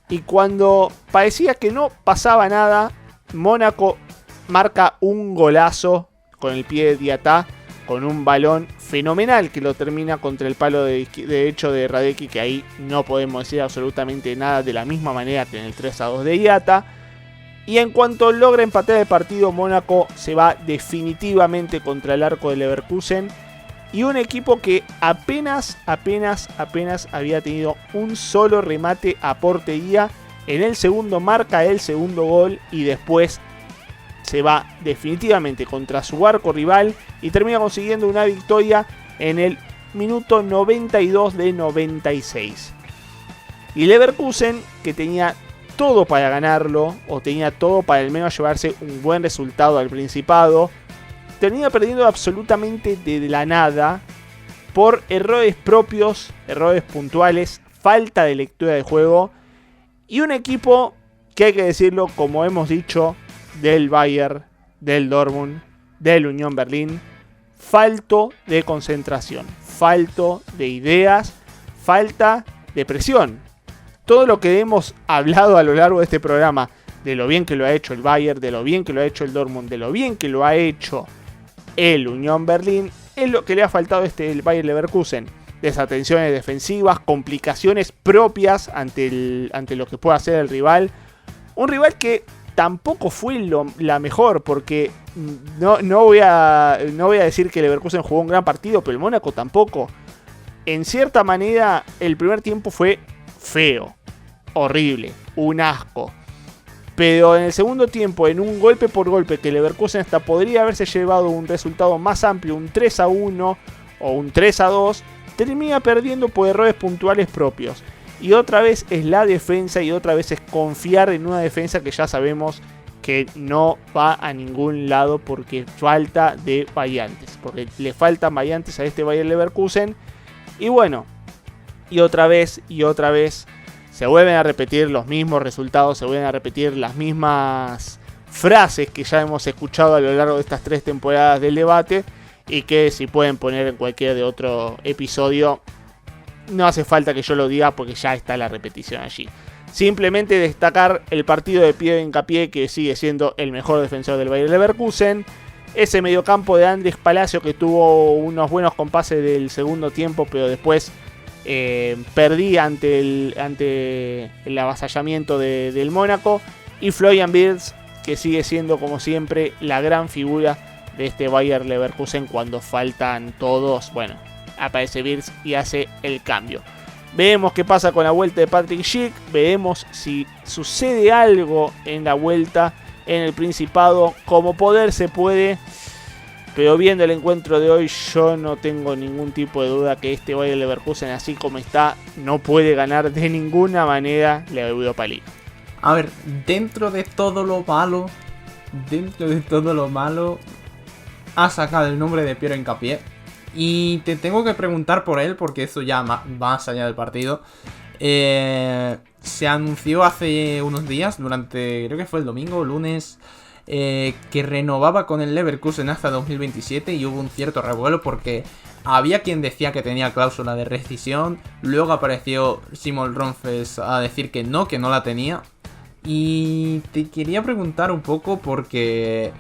Y cuando parecía que no pasaba nada, Mónaco marca un golazo con el pie de Diatá, con un balón fenomenal que lo termina contra el palo de hecho de Radecki, que ahí no podemos decir absolutamente nada, de la misma manera que en el 3-2 de Diatá. Y en cuanto logra empatar el partido, Mónaco se va definitivamente contra el arco de Leverkusen. Y un equipo que apenas había tenido un solo remate a portería. En el segundo marca el segundo gol y después se va definitivamente contra su arco rival y termina consiguiendo una victoria en el minuto 92 de 96. Y Leverkusen, que tenía todo para ganarlo, o tenía todo para al menos llevarse un buen resultado al Principado, termina perdiendo absolutamente de la nada por errores propios, errores puntuales, falta de lectura de juego y un equipo que, hay que decirlo, como hemos dicho, del Bayern, del Dortmund, del Unión Berlín, falto de concentración, falto de ideas, falta de presión. Todo lo que hemos hablado a lo largo de este programa, de lo bien que lo ha hecho el Bayern, de lo bien que lo ha hecho el Dortmund, de lo bien que lo ha hecho el Unión Berlín, es lo que le ha faltado el Bayer Leverkusen. Desatenciones defensivas, complicaciones propias ante lo que pueda hacer el rival. Un rival que tampoco fue la mejor, porque no voy a decir que Leverkusen jugó un gran partido, pero el Mónaco tampoco. En cierta manera, el primer tiempo fue feo, horrible, un asco. Pero en el segundo tiempo, en un golpe por golpe, que Leverkusen hasta podría haberse llevado un resultado más amplio, un 3-1 o un 3-2, termina perdiendo por errores puntuales propios. Y otra vez es la defensa, y otra vez es confiar en una defensa que ya sabemos que no va a ningún lado porque falta de variantes. Porque le faltan variantes a este Bayer Leverkusen. Y bueno, y otra vez se vuelven a repetir los mismos resultados, se vuelven a repetir las mismas frases que ya hemos escuchado a lo largo de estas 3 temporadas del debate. Y que si pueden poner en cualquier de otro episodio, no hace falta que yo lo diga porque ya está la repetición allí. Simplemente destacar el partido de Pierre Hincapié, que sigue siendo el mejor defensor del Bayer Leverkusen. Ese mediocampo de Andrés Palacio, que tuvo unos buenos compases del segundo tiempo, pero después perdí ante el avasallamiento del Mónaco. Y Florian Wirtz, que sigue siendo como siempre la gran figura de este Bayer Leverkusen cuando faltan todos. Bueno, aparece Wirtz y hace el cambio. Veremos qué pasa con la vuelta de Patrick Schick. Veremos si sucede algo en la vuelta en el Principado. Como poder se puede. Pero viendo el encuentro de hoy, yo no tengo ningún tipo de duda que este Bayer Leverkusen, así como está, no puede ganar de ninguna manera la Europa League. A ver, dentro de todo lo malo, ha sacado el nombre de Pierre Hincapié. Y te tengo que preguntar por él, porque eso ya más allá del partido. Se anunció hace unos días, creo que fue el domingo o lunes, que renovaba con el Leverkusen hasta 2027 y hubo un cierto revuelo porque había quien decía que tenía cláusula de rescisión, luego apareció Simon Ronfes a decir que no la tenía. Y te quería preguntar un poco porque...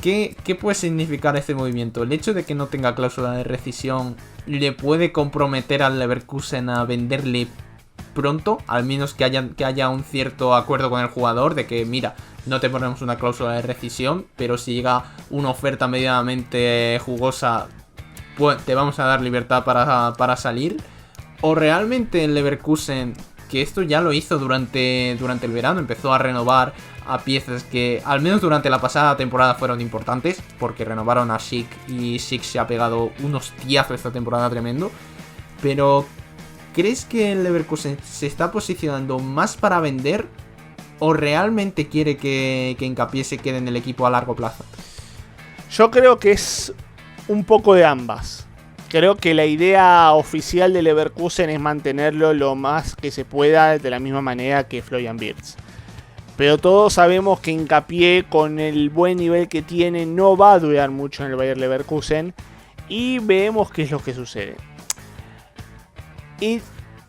¿Qué puede significar este movimiento? ¿El hecho de que no tenga cláusula de rescisión le puede comprometer al Leverkusen a venderle pronto? Al menos que haya un cierto acuerdo con el jugador de que, mira, no te ponemos una cláusula de rescisión, pero si llega una oferta medianamente jugosa, pues te vamos a dar libertad para salir. ¿O realmente el Leverkusen, que esto ya lo hizo durante el verano, empezó a renovar a piezas que al menos durante la pasada temporada fueron importantes, porque renovaron a Schick y Schick se ha pegado un hostiazo esta temporada tremendo? Pero ¿crees que el Leverkusen se está posicionando más para vender o realmente quiere que Hincapié se quede en el equipo a largo plazo? Yo creo que es un poco de ambas. Creo que la idea oficial de Leverkusen es mantenerlo lo más que se pueda de la misma manera que Florian Wirtz. Pero todos sabemos que Hincapié, con el buen nivel que tiene, no va a durar mucho en el Bayer Leverkusen. Y vemos qué es lo que sucede. Y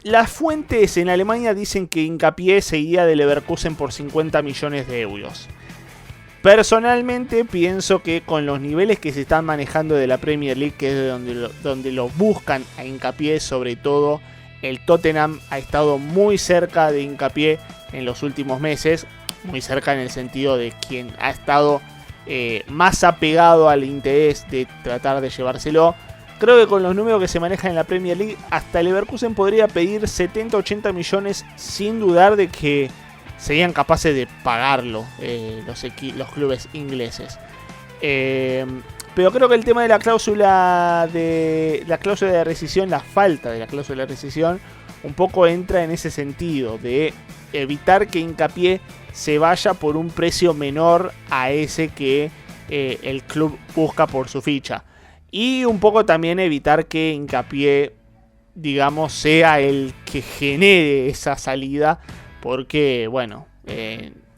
las fuentes en Alemania dicen que Hincapié se iría de Leverkusen por 50 millones de euros. Personalmente pienso que con los niveles que se están manejando de la Premier League, que es donde lo buscan a Hincapié, sobre todo el Tottenham ha estado muy cerca de Hincapié en los últimos meses. Muy cerca en el sentido de quien ha estado más apegado al interés de tratar de llevárselo. Creo que con los números que se manejan en la Premier League, hasta el Leverkusen podría pedir 70-80 millones sin dudar de que serían capaces de pagarlo los clubes ingleses. Pero creo que el tema de la cláusula de rescisión, la falta de la cláusula de rescisión, un poco entra en ese sentido de evitar que Hincapié se vaya por un precio menor a ese que el club busca por su ficha. Y un poco también evitar que Hincapié, digamos, sea el que genere esa salida. Porque, bueno,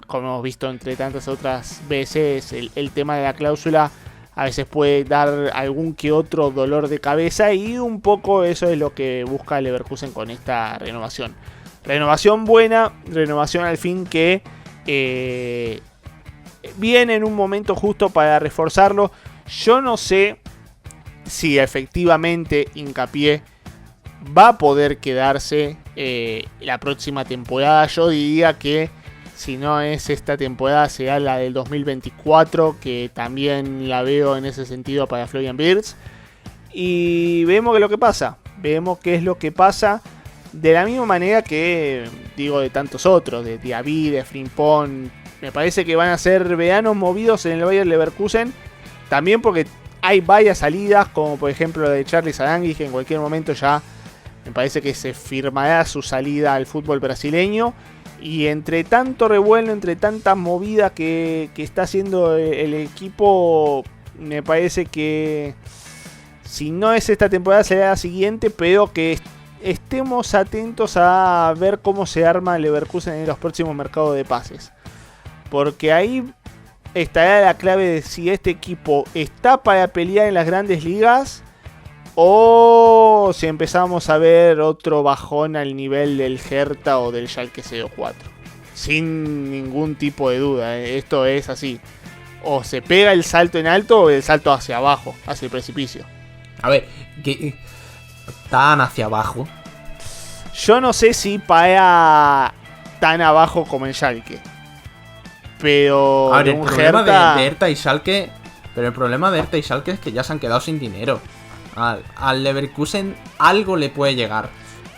como hemos visto entre tantas otras veces, el tema de la cláusula a veces puede dar algún que otro dolor de cabeza. Y un poco eso es lo que busca Leverkusen con esta renovación. Renovación buena, renovación al fin que viene en un momento justo para reforzarlo. Yo no sé si efectivamente Hincapié va a poder quedarse la próxima temporada. Yo diría que si no es esta temporada será la del 2024, que también la veo en ese sentido para Florian Wirtz. Y vemos qué es lo que pasa. Vemos qué es lo que pasa. De la misma manera que digo de tantos otros, de Diaby, de Frimpong. Me parece que van a ser veranos movidos en el Bayer Leverkusen. También porque hay varias salidas, como por ejemplo la de Charlie Sarangui, que en cualquier momento ya me parece que se firmará su salida al fútbol brasileño. Y entre tanto revuelo, entre tanta movida que está haciendo el equipo, me parece que si no es esta temporada será la siguiente, pero que estemos atentos a ver cómo se arma el Leverkusen en los próximos mercados de pases. Porque ahí estará la clave de si este equipo está para pelear en las grandes ligas o si empezamos a ver otro bajón al nivel del Hertha o del Schalke 04. Sin ningún tipo de duda, esto es así. O se pega el salto en alto o el salto hacia abajo, hacia el precipicio. A ver, que tan hacia abajo. Yo no sé si para tan abajo como el Schalke. Pero a ver, el problema Hertha... de Hertha y Schalke. Pero el problema de Hertha y Schalke es que ya se han quedado sin dinero. Al Leverkusen algo le puede llegar.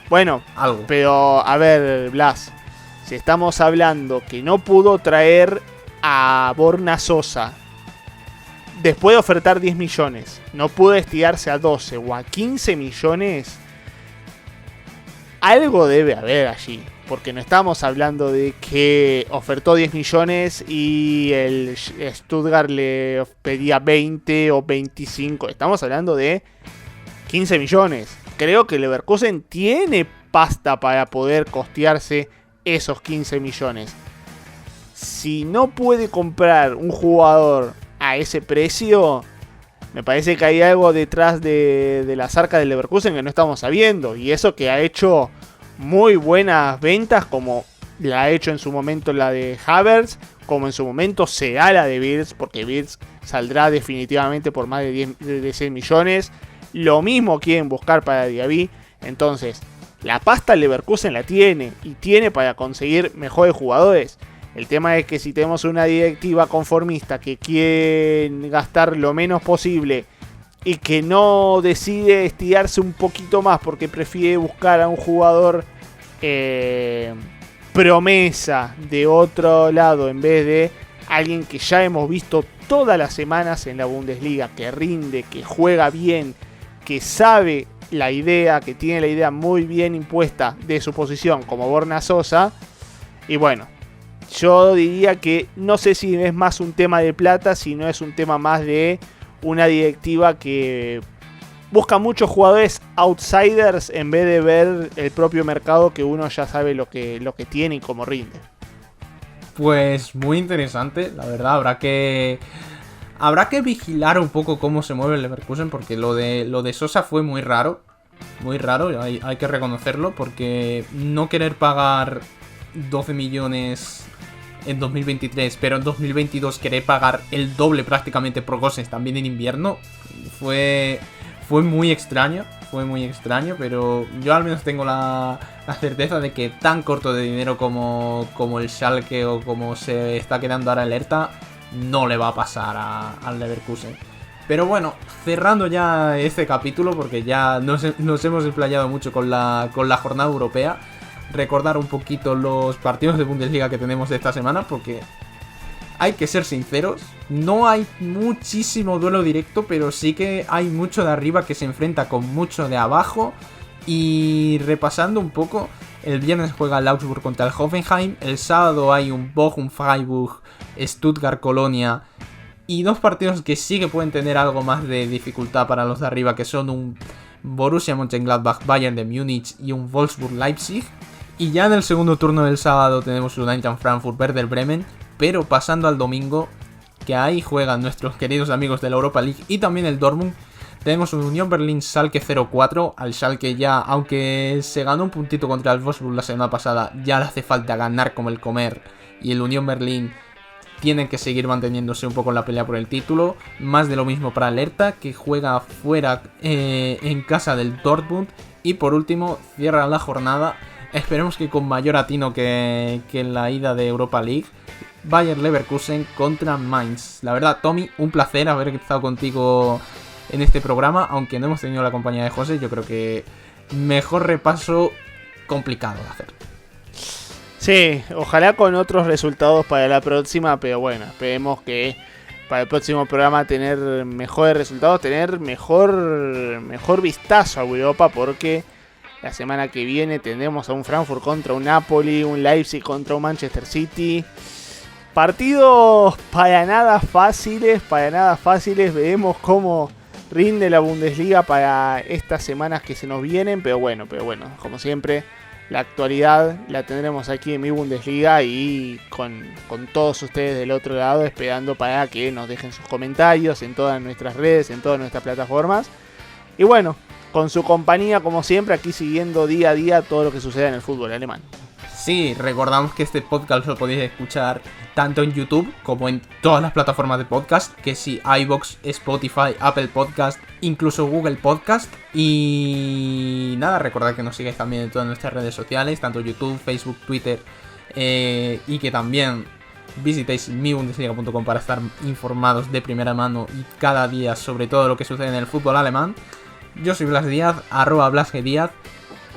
Bueno, algo. Pero a ver, Blas, si estamos hablando que no pudo traer a Borna Sosa después de ofertar 10 millones, no pudo estirarse a 12 o a 15 millones, algo debe haber allí. Porque no estamos hablando de que ofertó 10 millones y el Stuttgart le pedía 20 o 25. Estamos hablando de 15 millones. Creo que Leverkusen tiene pasta para poder costearse esos 15 millones. si no puede comprar un jugador a ese precio, me parece que hay algo detrás de las arcas del Leverkusen que no estamos sabiendo. Y eso que ha hecho muy buenas ventas, como la ha hecho en su momento la de Havertz, como en su momento será la de Wirtz, porque Wirtz saldrá definitivamente por más de 100 millones. Lo mismo quieren buscar para Diaby. Entonces, la pasta el Leverkusen la tiene, y tiene para conseguir mejores jugadores. El tema es que si tenemos una directiva conformista que quiere gastar lo menos posible y que no decide estirarse un poquito más porque prefiere buscar a un jugador promesa de otro lado en vez de alguien que ya hemos visto todas las semanas en la Bundesliga, que rinde, que juega bien, que sabe la idea, que tiene la idea muy bien impuesta de su posición, como Borna Sosa. Y bueno, yo diría que no sé si es más un tema de plata, si no es un tema más de una directiva que busca muchos jugadores outsiders en vez de ver el propio mercado, que uno ya sabe lo que tiene y cómo rinde. Pues muy interesante, la verdad. Habrá que vigilar un poco cómo se mueve el Leverkusen, porque lo de Sosa fue muy raro. Muy raro, hay que reconocerlo, porque no querer pagar 12 millones en 2023, pero en 2022 querer pagar el doble prácticamente por Gosens también en invierno, fue muy extraño. Fue muy extraño, pero yo al menos tengo la certeza de que tan corto de dinero como el Schalke o como se está quedando ahora el Hertha, no le va a pasar al Leverkusen. Pero bueno, cerrando ya este capítulo, porque ya nos hemos explayado mucho con la jornada europea, recordar un poquito los partidos de Bundesliga que tenemos de esta semana, porque hay que ser sinceros, no hay muchísimo duelo directo, pero sí que hay mucho de arriba que se enfrenta con mucho de abajo. Y repasando un poco, el viernes juega el Augsburg contra el Hoffenheim, el sábado hay un Bochum-Freiburg, Stuttgart-Colonia, y dos partidos que sí que pueden tener algo más de dificultad para los de arriba, que son un Borussia Mönchengladbach-Bayern de Múnich y un Wolfsburg-Leipzig. Y ya en el segundo turno del sábado tenemos un Eintracht Frankfurt-Werder Bremen. Pero pasando al domingo, que ahí juegan nuestros queridos amigos de la Europa League y también el Dortmund, tenemos un Unión Berlín-Schalke 0-4. Al Schalke ya, aunque se ganó un puntito contra el Wolfsburg la semana pasada, ya le hace falta ganar como el comer. Y el Unión Berlín tiene que seguir manteniéndose un poco en la pelea por el título. Más de lo mismo para el Hertha, que juega fuera en casa del Dortmund. Y por último, cierra la jornada, esperemos que con mayor atino que en la ida de Europa League, Bayer Leverkusen contra Mainz. La verdad, Tommy, un placer haber estado contigo en este programa, aunque no hemos tenido la compañía de José. Yo creo que mejor repaso complicado de hacer. Sí, ojalá con otros resultados para la próxima, pero bueno, esperemos que para el próximo programa tener mejores resultados, tener mejor vistazo a Europa, porque la semana que viene tendremos a un Frankfurt contra un Napoli, un Leipzig contra un Manchester City. Partidos para nada fáciles. Veremos cómo rinde la Bundesliga para estas semanas que se nos vienen. Pero bueno, como siempre, la actualidad la tendremos aquí en Mi Bundesliga y con todos ustedes del otro lado, esperando para que nos dejen sus comentarios en todas nuestras redes, en todas nuestras plataformas. Y bueno, con su compañía, como siempre, aquí siguiendo día a día todo lo que sucede en el fútbol alemán. Sí, recordamos que este podcast lo podéis escuchar tanto en YouTube como en todas las plataformas de podcast, que sí, iVoox, Spotify, Apple Podcast, incluso Google Podcast. Y nada, recordad que nos sigáis también en todas nuestras redes sociales, tanto YouTube, Facebook, Twitter, y que también visitéis mibundesliga.com para estar informados de primera mano y cada día sobre todo lo que sucede en el fútbol alemán. Yo soy Blas Díaz, @BlasGDíaz.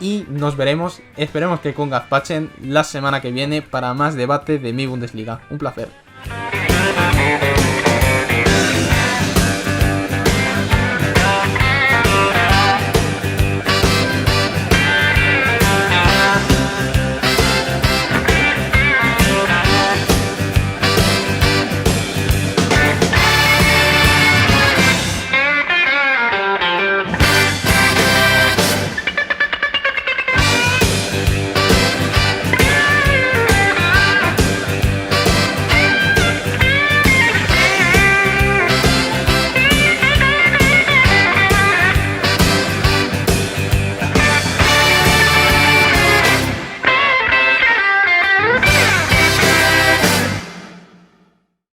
Y nos veremos, esperemos que con Gazpachen, la semana que viene para más debate de Mi Bundesliga. Un placer.